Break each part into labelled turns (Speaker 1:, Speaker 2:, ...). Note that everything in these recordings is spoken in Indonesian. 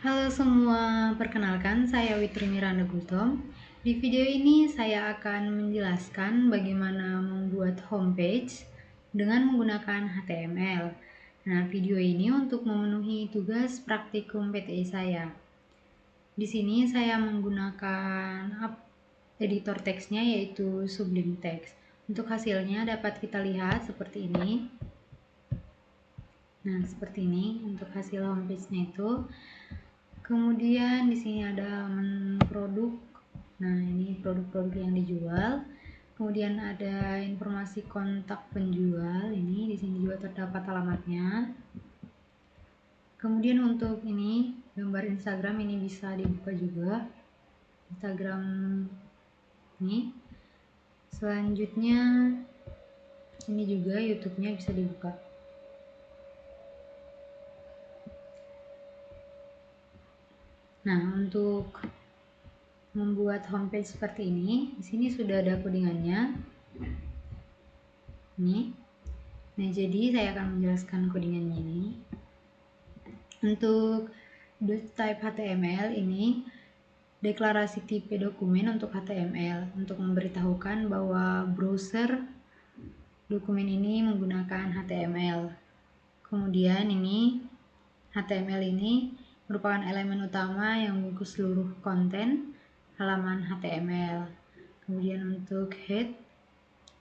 Speaker 1: Halo semua, perkenalkan saya Witri Miranda Gultom. Di video ini saya akan menjelaskan bagaimana membuat homepage dengan menggunakan HTML. Nah, video ini untuk memenuhi tugas praktikum PTI saya. Di sini saya menggunakan editor teksnya yaitu Sublime Text. Untuk hasilnya dapat kita lihat seperti ini. Nah, seperti ini untuk hasil homepage-nya itu. Kemudian di sini ada produk. Nah, ini produk-produk yang dijual. Kemudian ada informasi kontak penjual. Ini di sini juga terdapat alamatnya. Kemudian untuk ini gambar Instagram ini bisa dibuka juga. Instagram ini. Selanjutnya ini juga YouTube-nya bisa dibuka. Nah, untuk membuat homepage seperti ini, di sini sudah ada codingannya. Ini. Nah, jadi saya akan menjelaskan codingannya ini. Untuk type HTML ini deklarasi tipe dokumen untuk HTML untuk memberitahukan bahwa browser dokumen ini menggunakan HTML. Kemudian ini HTML ini merupakan elemen utama yang membungkus seluruh konten halaman HTML. Kemudian untuk head,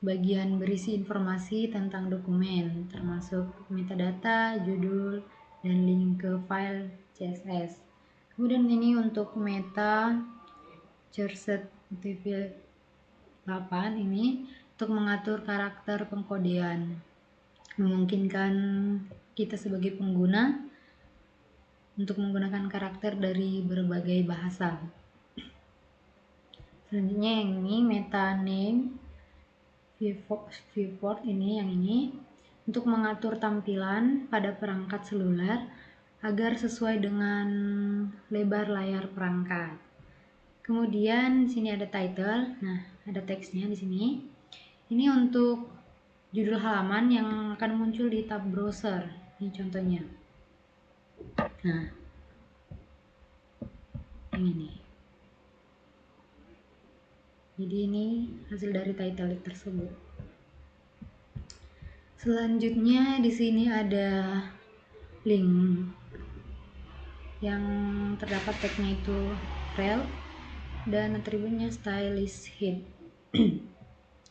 Speaker 1: bagian berisi informasi tentang dokumen, termasuk metadata, judul, dan link ke file CSS. Kemudian ini untuk meta charset TP8 ini untuk mengatur karakter pengkodean, memungkinkan kita sebagai pengguna untuk menggunakan karakter dari berbagai bahasa. Selanjutnya yang ini meta name viewport ini, yang ini untuk mengatur tampilan pada perangkat seluler agar sesuai dengan lebar layar perangkat. Kemudian di sini ada title. Nah, ada teksnya di sini. Ini untuk judul halaman yang akan muncul di tab browser. Ini contohnya. Nah, yang ini. Jadi ini hasil dari title tersebut. Selanjutnya di sini ada link yang terdapat tagnya itu rel dan atributnya stylish head.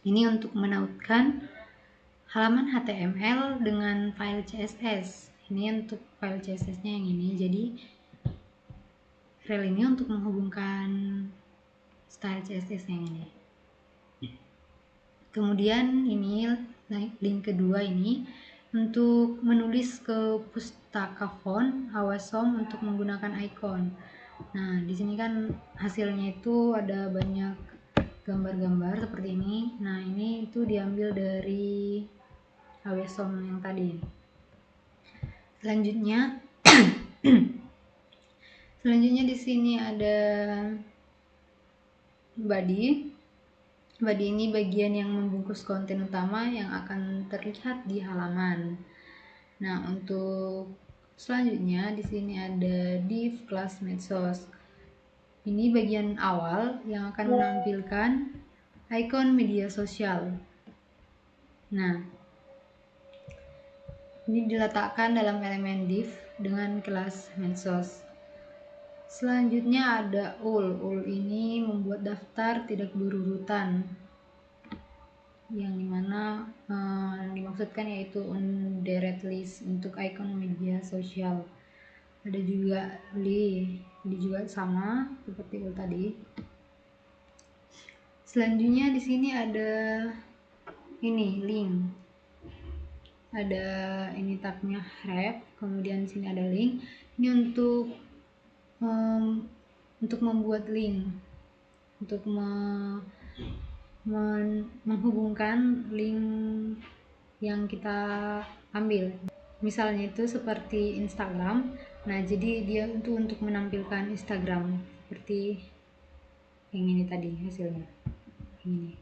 Speaker 1: Ini untuk menautkan halaman HTML dengan file CSS. Ini untuk file CSS-nya yang ini. Jadi rel ini untuk menghubungkan style CSS yang ini. Kemudian ini link kedua ini untuk menulis ke pustaka font Awasom untuk menggunakan icon. Nah, di sini kan hasilnya itu ada banyak gambar-gambar seperti ini. Nah, ini itu diambil dari Awasom yang tadi. Selanjutnya di sini ada body. Body ini bagian yang membungkus konten utama yang akan terlihat di halaman. Nah, untuk selanjutnya di sini ada div class medsos. Ini bagian awal yang akan menampilkan ikon media sosial. Nah, ini diletakkan dalam elemen div dengan kelas medsos. Selanjutnya ada ul. Ul ini membuat daftar tidak berurutan, yang dimana yang dimaksudkan yaitu underet list untuk ikon media sosial. Ada juga li, juga sama seperti ul tadi. Selanjutnya di sini ada ini link. Ada ini tabnya ref, kemudian di sini ada link. Ini untuk membuat link, untuk menghubungkan link yang kita ambil. Misalnya itu seperti Instagram. Nah, jadi dia itu untuk menampilkan Instagram seperti yang ini tadi hasilnya. Ini.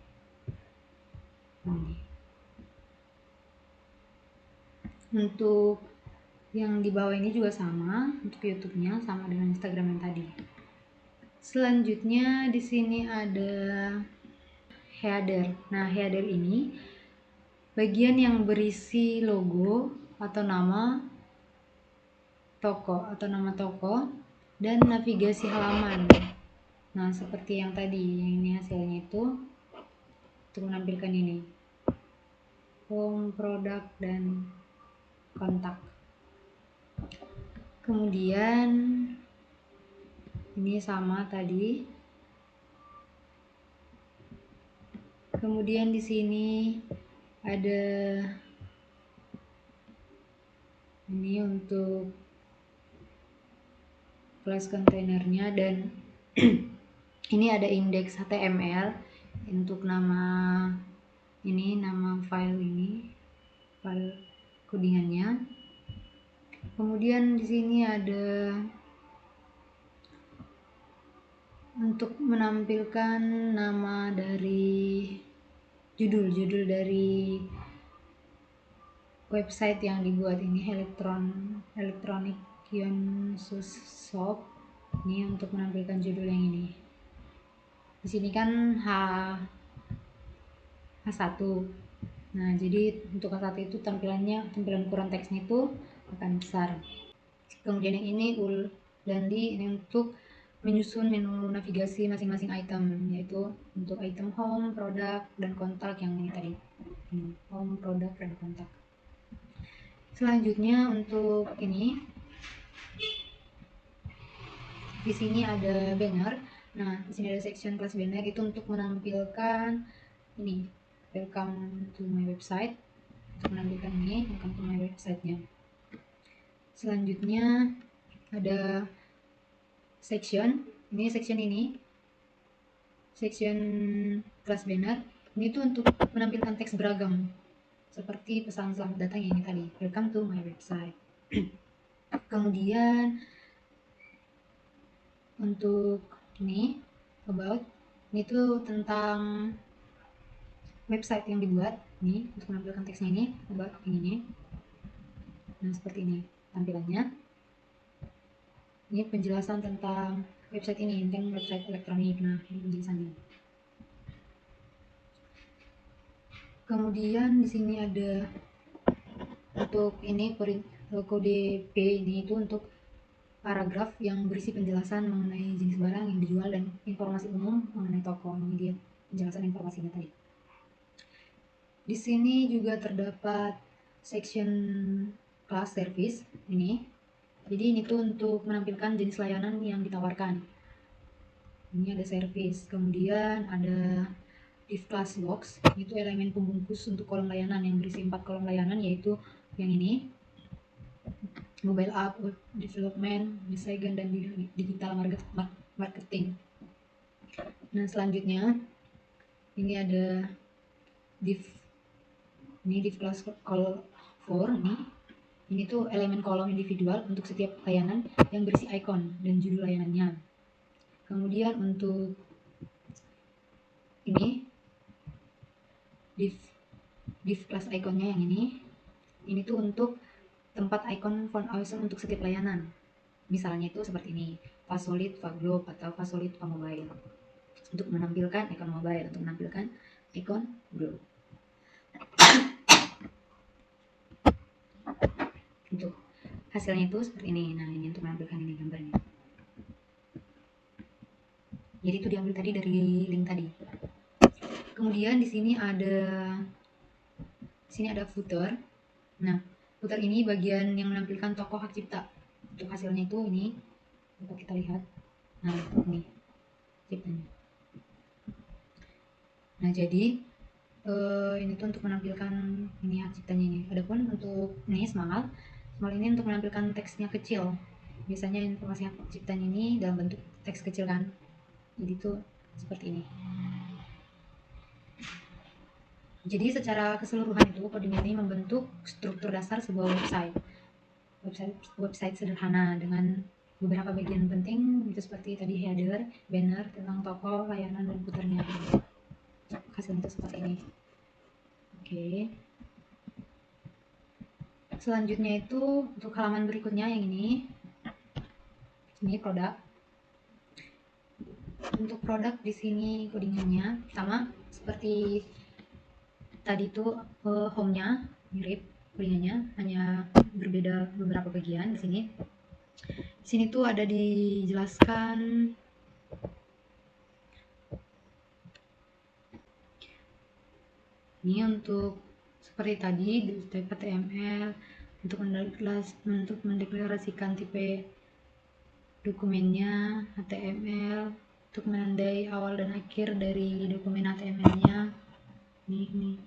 Speaker 1: Untuk Yang di bawah ini juga sama untuk YouTube-nya, sama dengan Instagram yang tadi. Selanjutnya di sini ada header. Nah, header ini bagian yang berisi logo atau nama toko dan navigasi halaman. Nah, seperti yang tadi, yang ini hasilnya itu untuk menampilkan ini. Home, produk, dan kontak. Kemudian ini sama tadi. Kemudian di sini ada ini untuk kelas kontainernya, dan ini ada indeks HTML untuk nama ini, nama file ini, file codingannya. Kemudian di sini ada untuk menampilkan nama dari judul dari website yang dibuat ini, Electronic Kiosk Shop. Ini untuk menampilkan judul yang ini. Di sini kan H1. Nah, jadi untuk H1 itu tampilan ukuran teksnya itu akan besar. Kemudian yang ini dan ini untuk menyusun menu navigasi masing-masing item, yaitu untuk item home, produk, dan kontak yang ini tadi. Home, produk, dan kontak. Selanjutnya untuk ini, di sini ada banner. Nah, di sini ada section plus banner, itu untuk menampilkan ini, welcome to my website, untuk menampilkan ini welcome to my website-nya. Selanjutnya ada section plus banner. Ini tuh untuk menampilkan teks beragam seperti pesan selamat datang yang ini tadi, welcome to my website. Kemudian untuk ini about, ini tuh tentang website yang dibuat nih, untuk menampilkan teksnya ini about ini. Nah, seperti ini tampilannya. Ini penjelasan tentang website ini, tentang website elektronik. Nah, ini penjelasannya. Kemudian di sini ada untuk ini kode P, ini itu untuk paragraf yang berisi penjelasan mengenai jenis barang yang dijual dan informasi umum mengenai toko. Ini dia penjelasan informasinya tadi. Di sini juga terdapat section class service ini. Jadi ini tuh untuk menampilkan jenis layanan yang ditawarkan. Ini ada service, kemudian ada div class box, itu elemen pembungkus untuk kolom layanan yang berisi 4 kolom layanan, yaitu yang ini, mobile app, web development, design, dan digital marketing. Nah, selanjutnya ini ada div class call for ini tuh elemen kolom individual untuk setiap layanan yang berisi icon dan judul layanannya. Kemudian untuk ini div class iconnya yang ini tuh untuk tempat icon font awesome untuk setiap layanan. Misalnya itu seperti ini, Fasolid, Faglobe, atau Fasolid Mobile, untuk menampilkan icon mobile, untuk menampilkan icon Globe. Untuk hasilnya itu seperti ini. Nah, ini untuk menampilkan ini gambarnya. Jadi itu diambil tadi dari link tadi. Kemudian di sini ada footer. Nah, footer ini bagian yang menampilkan tokoh hak cipta. Untuk hasilnya itu ini, dapat kita lihat. Nah, ini ciptanya. Nah, jadi ini tuh untuk menampilkan ini hak ciptanya ini. Adapun untuk ini small ini untuk menampilkan teksnya kecil. Biasanya informasi hak ciptanya ini dalam bentuk teks kecil kan. Jadi itu seperti ini. Jadi secara keseluruhan itu coding ini membentuk struktur dasar sebuah website sederhana dengan beberapa bagian penting, itu seperti tadi header, banner, tentang toko, layanan, dan footernya. Hasilnya itu seperti ini. Oke. Selanjutnya itu untuk halaman berikutnya yang ini produk. Untuk produk di sini codingannya sama seperti tadi tuh, home-nya mirip codingannya, hanya berbeda beberapa bagian di sini. Di sini tuh ada dijelaskan ini untuk seperti tadi di type HTML untuk mendeklarasikan tipe dokumennya HTML, untuk menandai awal dan akhir dari dokumen HTML-nya. Ini.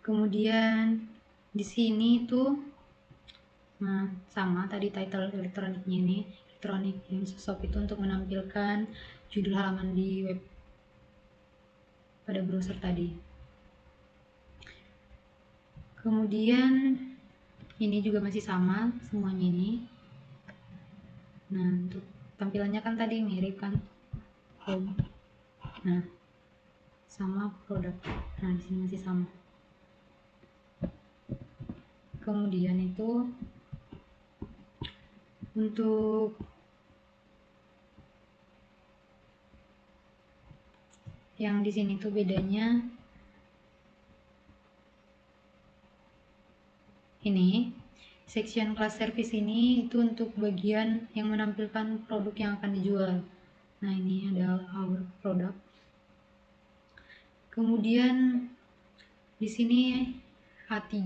Speaker 1: Kemudian di sini tuh sama tadi title elektroniknya ini, elektronik yang shop itu untuk menampilkan judul halaman di web pada browser tadi. Kemudian ini juga masih sama semuanya ini. Nah, untuk tampilannya kan tadi mirip kan, home. Nah, sama produk. Nah, di sini masih sama. Kemudian itu untuk yang di sini tuh bedanya ini, section class service ini itu untuk bagian yang menampilkan produk yang akan dijual. Nah, ini ada our product. Kemudian di sini A3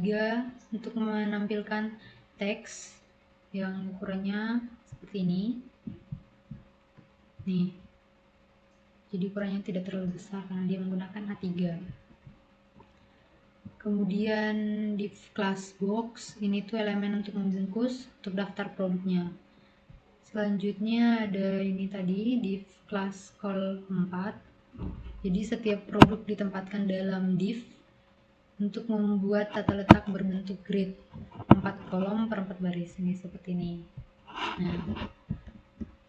Speaker 1: untuk menampilkan teks yang ukurannya seperti ini. Nih. Jadi ukurannya tidak terlalu besar karena dia menggunakan A3. Kemudian div class box, ini tuh elemen untuk membungkus untuk daftar produknya. Selanjutnya ada ini tadi div class call 4. Jadi setiap produk ditempatkan dalam div untuk membuat tata letak berbentuk grid 4 kolom per 4 baris, ini seperti ini. Nah,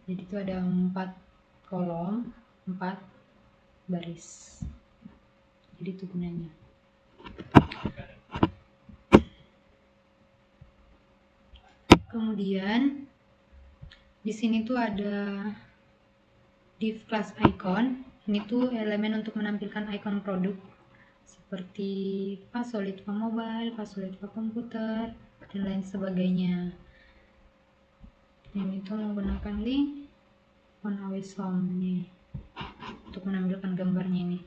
Speaker 1: jadi itu ada 4 kolom 4 baris, jadi itu gunanya. Kemudian di sini tuh ada div class icon. Ini tuh elemen untuk menampilkan icon produk seperti Pasolid for mobile, Pasolid for komputer, dan lain sebagainya. Dan itu menggunakan link on always home nih untuk menampilkan gambarnya ini.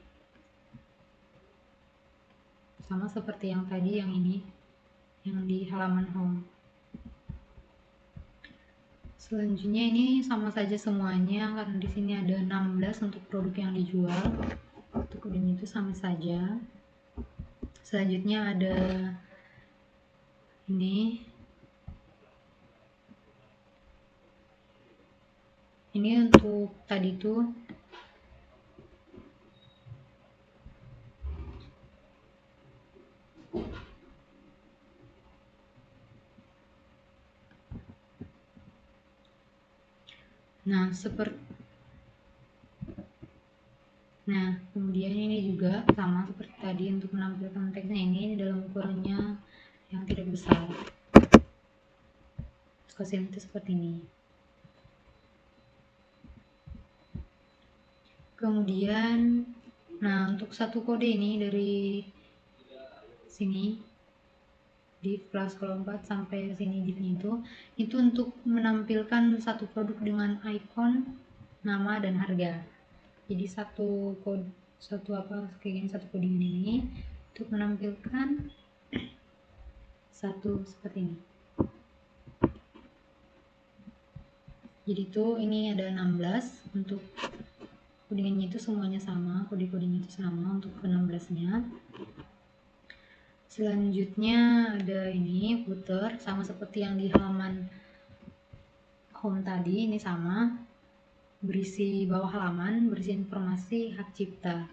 Speaker 1: Sama seperti yang tadi, yang ini, yang di halaman home. Selanjutnya ini sama saja semuanya karena di sini ada 16 untuk produk yang dijual. Untuk kodenya itu sama saja. Selanjutnya ada ini. Ini untuk tadi tuh kemudian ini juga sama seperti tadi untuk menampilkan teksnya ini dalam ukurannya yang tidak besar. Skosin itu seperti ini. Kemudian untuk satu kode ini dari sini div plus kalau 4 sampai sini divnya itu untuk menampilkan satu produk dengan icon, nama, dan harga. Jadi satu codingan ini untuk menampilkan satu seperti ini. Jadi ini ada 16 untuk codingannya itu semuanya sama, kode-kodenya itu sama untuk ke-16 nya. Selanjutnya ada ini footer, sama seperti yang di halaman home tadi, ini sama, berisi bawah halaman, berisi informasi hak cipta.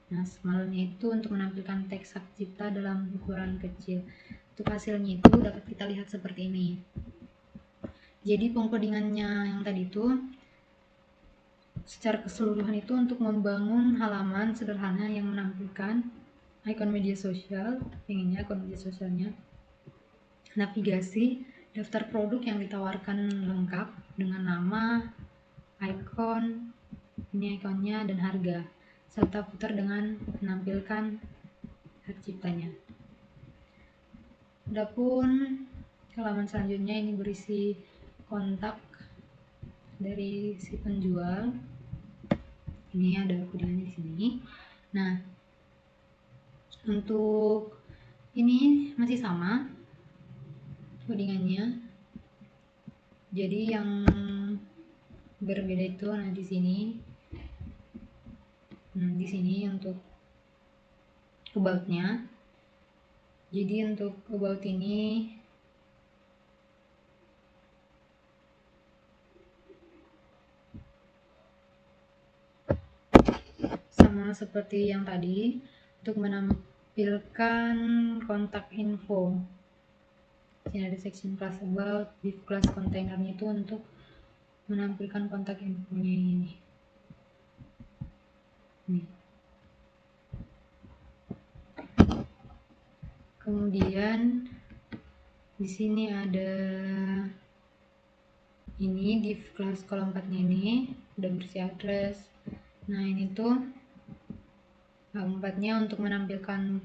Speaker 1: Nah, semalamnya itu untuk menampilkan teks hak cipta dalam ukuran kecil. Untuk hasilnya itu dapat kita lihat seperti ini. Jadi pengkodingannya yang tadi itu secara keseluruhan itu untuk membangun halaman sederhana yang menampilkan ikon media sosial, yang ini akun media sosialnya. navigasi, daftar produk yang ditawarkan lengkap dengan nama, ikon, ini ikonnya, dan harga, serta footer dengan menampilkan hak ciptanya. Adapun halaman selanjutnya ini berisi kontak dari si penjual. Ini ada kodenya di sini. Nah, untuk ini masih sama codingannya. Jadi yang berbeda itu di sini. Di sini untuk about-nya. Jadi untuk about ini sama seperti yang tadi, untuk menampilkan kontak info. Sini ada section class about, div class kontainernya itu untuk menampilkan kontak infonya ini. Nih. Kemudian di sini ada ini div class kolom 4-nya ini udah berisi address. Nah, ini tuh empatnya untuk menampilkan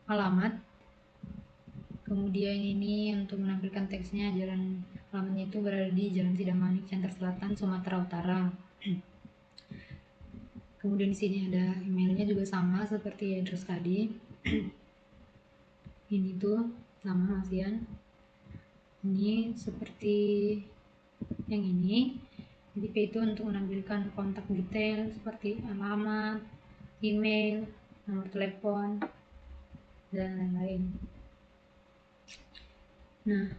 Speaker 1: alamat. Kemudian ini untuk menampilkan teksnya, alamatnya itu berada di Jalan Sidamanik, Center Selatan, Sumatera Utara. Kemudian di sini ada emailnya juga sama seperti address tadi. Ini tuh sama masian. Ini seperti yang ini. Jadi P itu untuk menampilkan kontak detail seperti alamat, email, nomor telepon, dan lain-lain. Nah,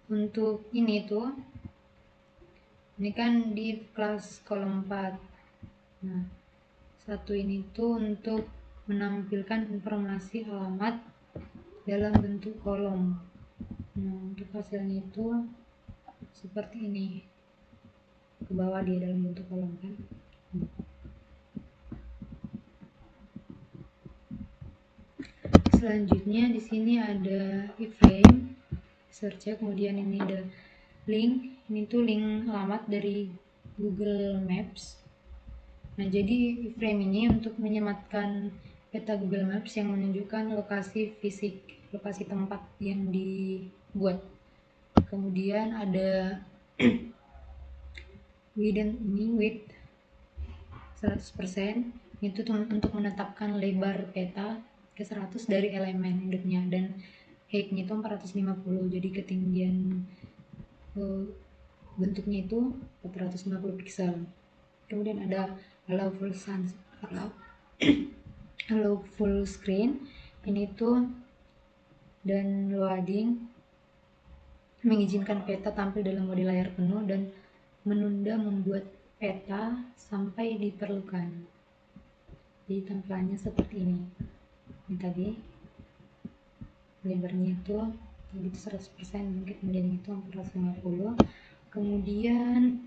Speaker 1: untuk ini tuh, ini kan di kelas kolom 4. Nah, satu ini tuh untuk menampilkan informasi alamat dalam bentuk kolom. Nah, untuk hasilnya itu seperti ini, ke bawah dia dalam bentuk kolom kan. Selanjutnya di sini ada iframe search, kemudian ini ada link. Ini tuh link alamat dari Google Maps. Nah, jadi iframe ini untuk menyematkan peta Google Maps yang menunjukkan lokasi fisik, lokasi tempat yang dibuat. Kemudian ada width 100%, itu untuk menetapkan lebar peta ke 100 dari elemen induknya, dan height-nya itu 450, jadi ketinggian bentuknya itu 450 pixel. Kemudian ada allow full screen, ini tuh dan loading, mengizinkan peta tampil dalam mode layar penuh dan menunda membuat peta sampai diperlukan. Jadi tampilannya seperti ini. Ini tadi lebarnya itu 100%, mungkin kemudian itu 450. Kemudian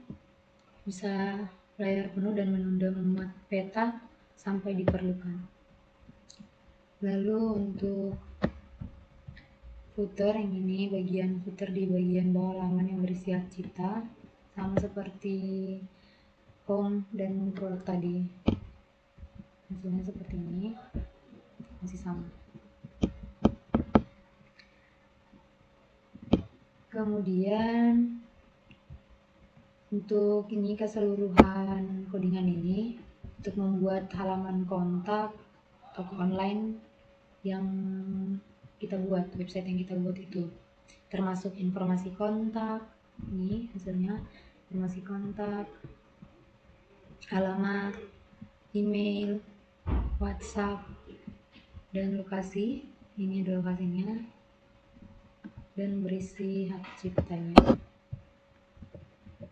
Speaker 1: bisa layar penuh dan menunda memuat peta sampai diperlukan. Lalu untuk footer yang ini, bagian footer di bagian bawah halaman yang berisi hak cipta, sama seperti home dan produk tadi. Hasilnya seperti ini, masih sama. Kemudian untuk ini keseluruhan codingan ini untuk membuat halaman kontak toko online yang kita buat, website yang kita buat itu, termasuk informasi kontak. Ini hasilnya, informasi kontak, alamat, email, WhatsApp, dan lokasi. Ini ada lokasinya dan berisi hak ciptanya.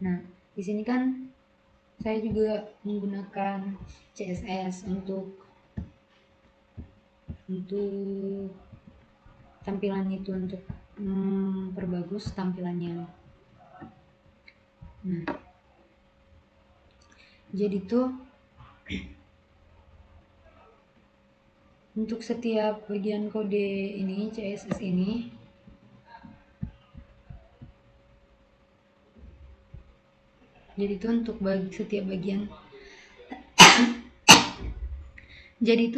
Speaker 1: Nah, di sini kan saya juga menggunakan CSS untuk tampilannya itu, untuk memperbagus tampilannya. Nah, jadi tuh Untuk setiap bagian kode ini, CSS ini, jadi itu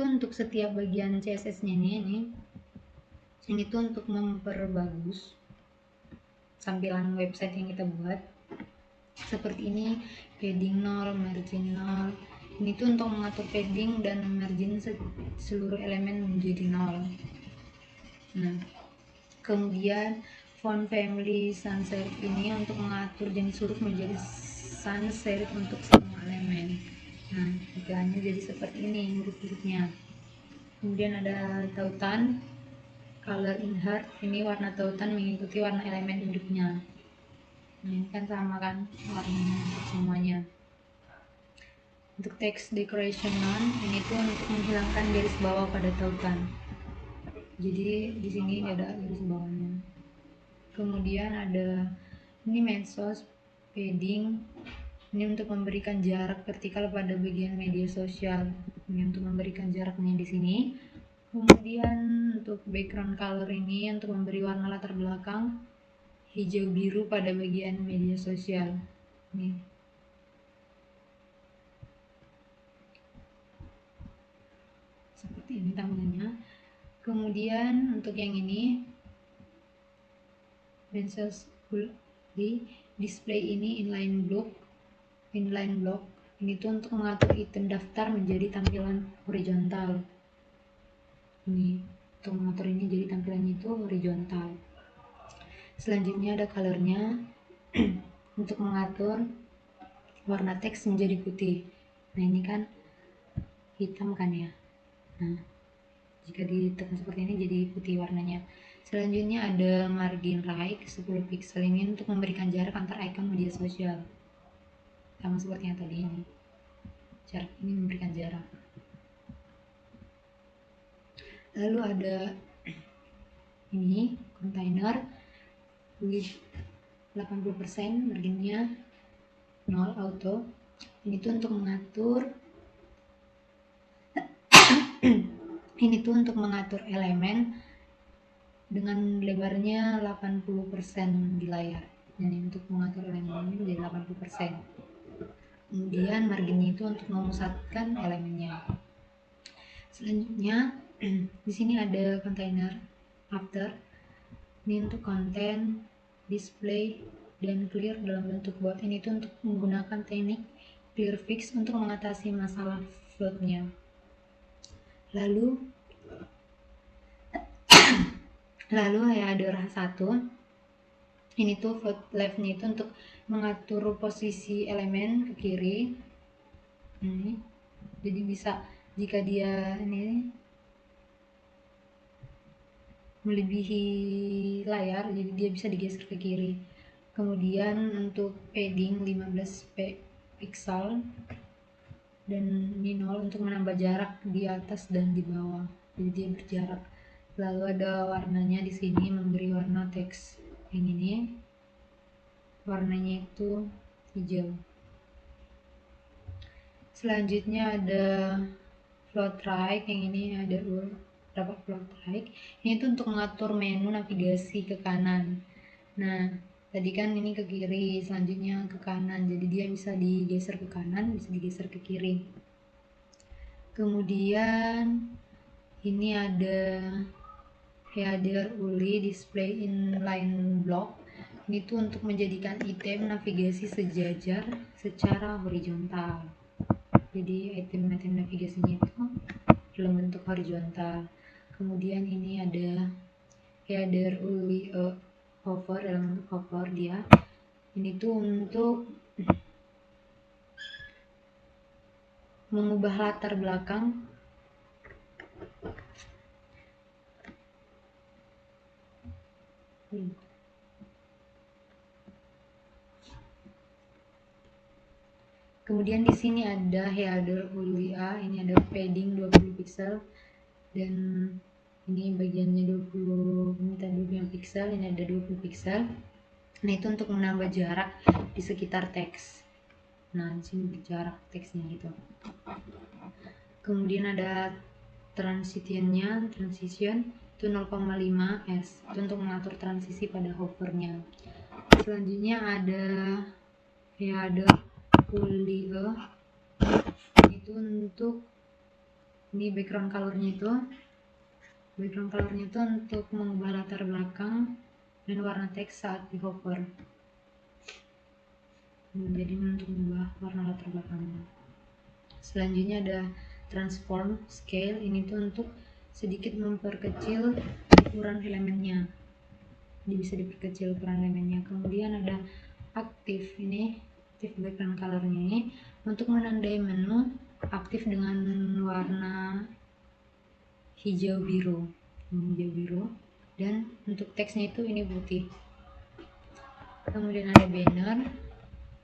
Speaker 1: untuk setiap bagian CSS-nya ini tuh untuk memperbagus tampilan website yang kita buat. Seperti ini, padding 0, margin 0. Ini tuh untuk mengatur padding dan margin seluruh elemen menjadi 0. Nah, kemudian font family sans serif ini untuk mengatur jenis huruf menjadi sans serif untuk semua elemen. Nah, tampilannya jadi seperti ini huruf-hurufnya. Kemudian ada tautan color in heart, ini warna tautan mengikuti warna elemen induknya. Nah, ini kan sama kan warnanya untuk semuanya. Untuk text decoration none, ini tuh untuk menghilangkan garis bawah pada tautan. Jadi di sini ada garis bawahnya. Kemudian ada ini medsos padding, ini untuk memberikan jarak vertikal pada bagian media sosial. Ini untuk memberikan jaraknya di sini. Kemudian untuk background color ini untuk memberi warna latar belakang hijau biru pada bagian media sosial. Nih. Seperti ini tampilannya. Kemudian untuk yang ini medsos di display ini inline block ini tuh untuk mengatur item daftar menjadi tampilan horizontal. Ini untuk mengatur ini jadi tampilannya itu horizontal. Selanjutnya ada colornya untuk mengatur warna teks menjadi putih. Nah, ini kan hitam kan ya. Nah, jika ditekan seperti ini jadi putih warnanya. Selanjutnya ada margin right 10 pixel ini untuk memberikan jarak antar icon media sosial. Sama seperti yang tadi ini. Jarak ini memberikan jarak. Lalu ada ini container width 80%, marginnya 0 auto. Ini tuh untuk mengatur ini tuh untuk mengatur elemen dengan lebarnya 80% di layar. Jadi untuk mengatur elemen ini menjadi 80%. Kemudian marginnya itu untuk memusatkan elemennya. Selanjutnya di sini ada container after. Ini untuk konten, display, dan clear dalam bentuk bot. Ini tuh untuk menggunakan teknik clear fix untuk mengatasi masalah floatnya. Lalu header H1 ini tuh float left-nya itu untuk mengatur posisi elemen ke kiri. Ini jadi bisa jika dia ini melebihi layar, jadi dia bisa digeser ke kiri. Kemudian untuk padding 15 pixel dan ini 0 untuk menambah jarak di atas dan di bawah, jadi dia berjarak. Lalu ada warnanya di sini, memberi warna teks yang ini warnanya itu hijau. Selanjutnya ada float right, yang ini ada berapa float right. Ini tuh untuk mengatur menu navigasi ke kanan. Nah, tadi kan ini ke kiri, selanjutnya ke kanan, jadi dia bisa digeser ke kanan, bisa digeser ke kiri. Kemudian ini ada header ULI display inline block. Ini tuh untuk menjadikan item navigasi sejajar secara horizontal. Jadi item-item navigasinya itu dalam bentuk horizontal. Kemudian ini ada header ULI hover, dalam bentuk hover dia. Ini tuh untuk mengubah latar belakang Kemudian di sini ada header ULIA, ini ada padding 20 pixel dan ini bagiannya 20, ini tadi 25 pixel, ini ada 20 pixel. Nah, itu untuk menambah jarak di sekitar teks. Nah, di sini jarak teksnya gitu. Kemudian ada transition itu 0,5 S, itu untuk mengatur transisi pada hovernya. Selanjutnya ada Pulley itu untuk ini background colornya itu untuk mengubah latar belakang dan warna teks saat di hover. Jadi untuk mengubah warna latar belakangnya. Selanjutnya ada transform scale, ini tuh untuk sedikit memperkecil ukuran elemennya. Jadi bisa diperkecil ukuran elemennya. Kemudian ada aktif, ini aktif background colornya ini untuk menandai menu aktif dengan warna hijau biru, dan untuk teksnya itu ini putih. Kemudian ada banner,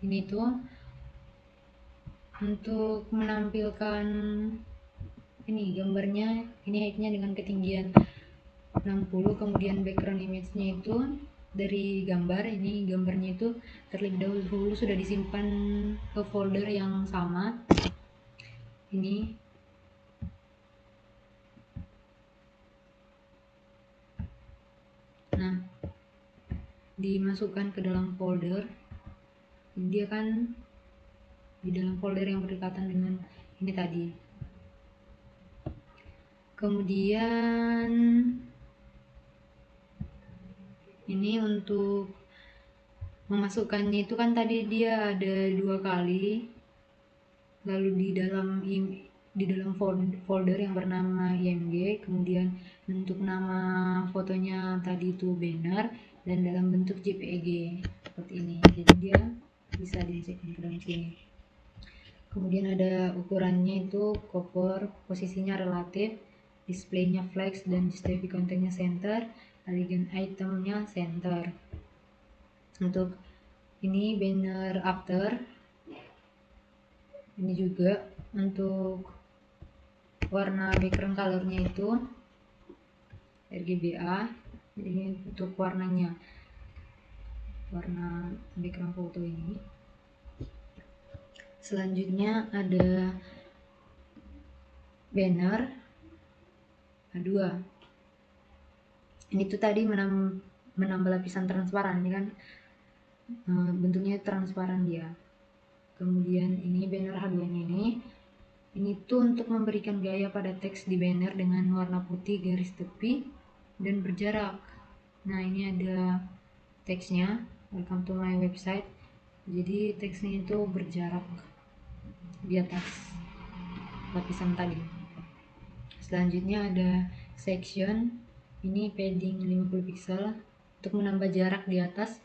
Speaker 1: ini tuh untuk menampilkan ini gambarnya, ini height-nya dengan ketinggian 60, kemudian background image-nya itu dari gambar, ini gambarnya itu terlebih dahulu sudah disimpan ke folder yang sama. Ini nah dimasukkan ke dalam folder, dia kan di dalam folder yang berdekatan dengan ini tadi. Kemudian ini untuk memasukkannya itu kan tadi dia ada 2 kali, lalu di dalam folder yang bernama img, kemudian untuk nama fotonya tadi itu banner, dan dalam bentuk JPEG seperti ini. Jadi dia bisa dimasukkan ke dalam sini. Kemudian ada ukurannya itu cover, posisinya relatif, displaynya flex, dan display contentnya center, elegant itemnya center. Untuk ini banner after, ini juga untuk warna background colornya itu RGBA, ini untuk warnanya, warna background foto ini. Selanjutnya ada banner A2, ini tuh tadi menambah lapisan transparan, ini kan bentuknya transparan dia. Kemudian ini banner H2 ini tuh untuk memberikan gaya pada teks di banner dengan warna putih, garis tepi, dan berjarak. Nah ini ada teksnya, welcome to my website, jadi teksnya itu berjarak di atas lapisan tadi. Selanjutnya ada section, ini padding 50 pixel untuk menambah jarak di atas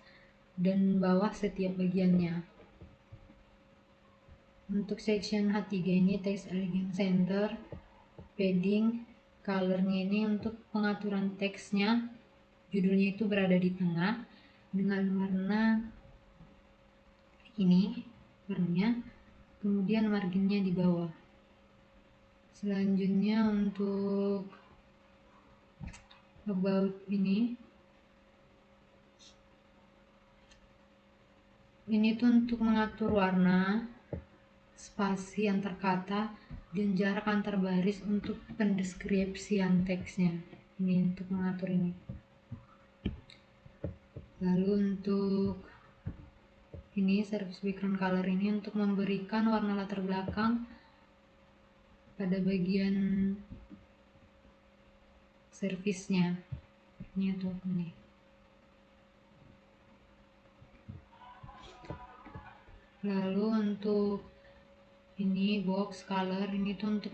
Speaker 1: dan bawah setiap bagiannya. Untuk section H3 ini text elegant center, padding, colornya ini untuk pengaturan teksnya, judulnya itu berada di tengah dengan warna ini warnanya, kemudian marginnya di bawah. Selanjutnya untuk about ini tuh untuk mengatur warna, spasi antar kata, dan jarak antar baris untuk pendeskripsian teksnya. Ini untuk mengatur ini. Lalu untuk ini service background color ini untuk memberikan warna latar belakang pada bagian servisnya. Ini tuh ini. Lalu untuk ini box color, ini tuh untuk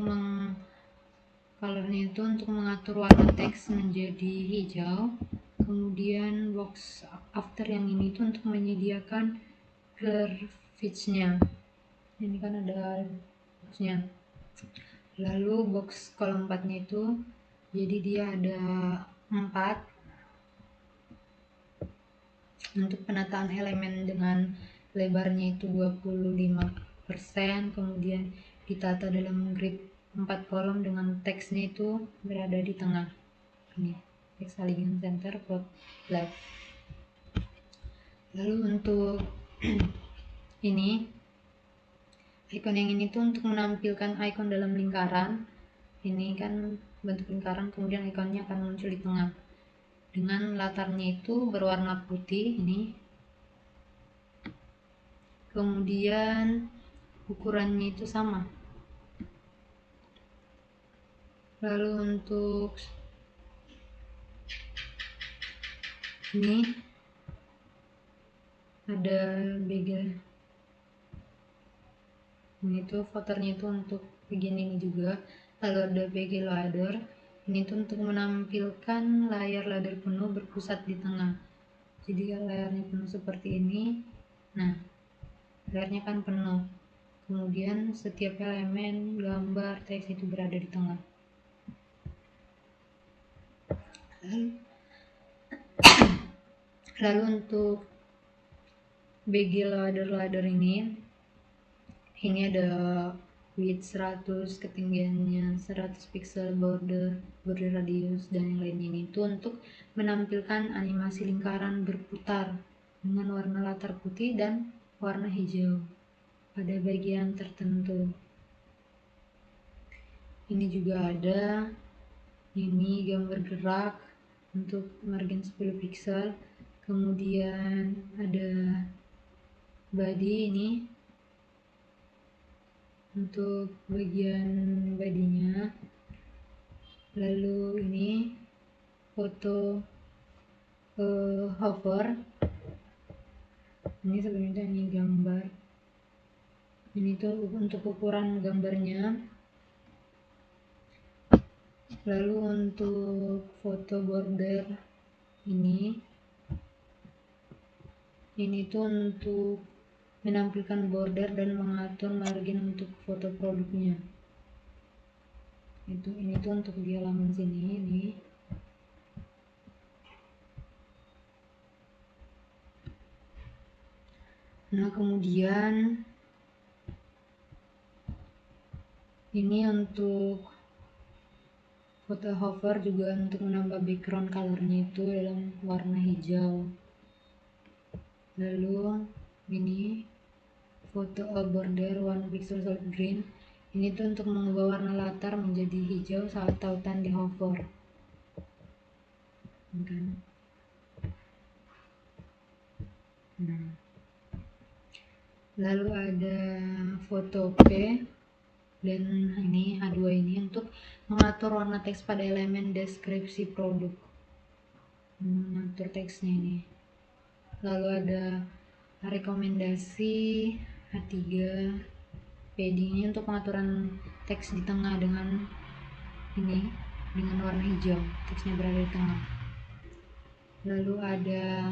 Speaker 1: colornya itu untuk mengatur warna teks menjadi hijau. Kemudian box after yang ini tuh untuk menyediakan cleavage-nya. Ini kan ada boxnya. Lalu box kolom 4-nya itu jadi dia ada 4 untuk penataan elemen dengan lebarnya itu 25%, kemudian ditata dalam grid 4 kolom dengan teksnya itu berada di tengah. Ini text elegant center plot left. Lalu untuk ini icon yang ini tuh untuk menampilkan icon dalam lingkaran, ini kan bentuk lingkaran, kemudian ikonnya akan muncul di tengah dengan latarnya itu berwarna putih ini. Kemudian ukurannya itu sama. Lalu untuk ini ada bagel, ini tuh footernya itu untuk bagian ini juga. Lalu ada bagel ladder, ini tuh untuk menampilkan layar ladder penuh berpusat di tengah. Jadi kalau layarnya penuh seperti ini, nah layarnya kan penuh, kemudian setiap elemen gambar teks itu berada di tengah. Lalu untuk bagel ladder ini ada width 100, ketinggiannya 100 pixel, border radius, dan yang lainnya. Ini itu untuk menampilkan animasi lingkaran berputar dengan warna latar putih dan warna hijau pada bagian tertentu. Ini juga ada ini gambar gerak untuk margin 10 pixel, kemudian ada body ini untuk bagian badinya. Lalu ini foto hover, ini sebenarnya ini gambar, ini tuh untuk ukuran gambarnya. Lalu untuk foto border ini tuh untuk menampilkan border dan mengatur margin untuk foto produknya. Ini tuh untuk di halaman sini ini. Nah, kemudian ini untuk foto hover juga untuk menambah background colornya itu dalam warna hijau. Lalu ini foto border one pixel solid green, ini tuh untuk mengubah warna latar menjadi hijau saat tautan di hover. Nah, lalu ada foto P dan ini H2 ini untuk mengatur warna teks pada elemen deskripsi produk, mengatur teksnya ini. Lalu ada rekomendasi H3 padding untuk pengaturan teks di tengah dengan ini, dengan warna hijau, teksnya berada di tengah. Lalu ada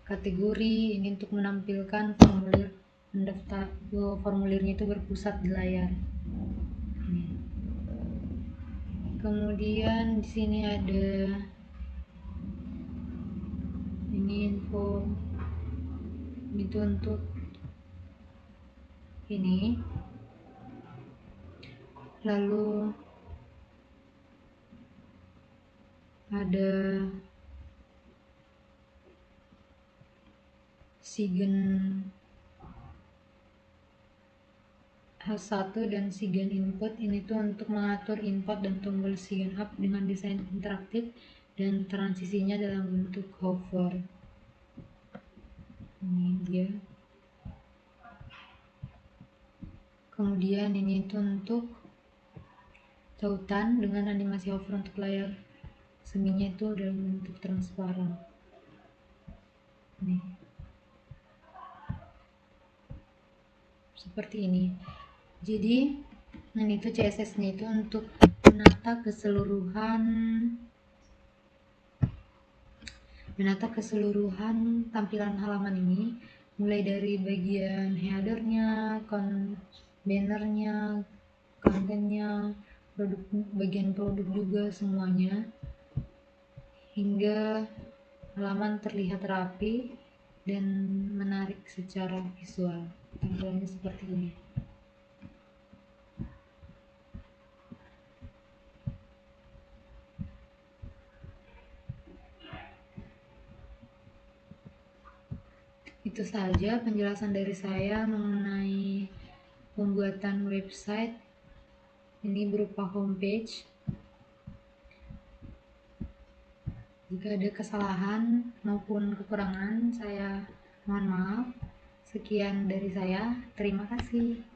Speaker 1: kategori ini untuk menampilkan formulir mendaftar, formulirnya itu berpusat di layar. Kemudian di sini ada ini info, itu untuk ini. Lalu ada Sigen H1 dan Sigen input, ini tuh untuk mengatur input dan tombol Sigen up dengan desain interaktif dan transisinya dalam bentuk hover. Ini dia. Kemudian ini itu untuk tautan dengan animasi hover untuk layar seminya itu dalam bentuk transparan. Nih, seperti ini. Jadi ini tuh CSS nya itu untuk menata keseluruhan tampilan halaman ini, mulai dari bagian headernya, bannernya, kontennya, bagian produk juga semuanya, hingga halaman terlihat rapi dan menarik secara visual. Tampilannya seperti ini. Itu saja penjelasan dari saya mengenai pembuatan website Ini berupa homepage. Jika ada kesalahan maupun kekurangan, saya mohon maaf. Sekian dari saya, terima kasih.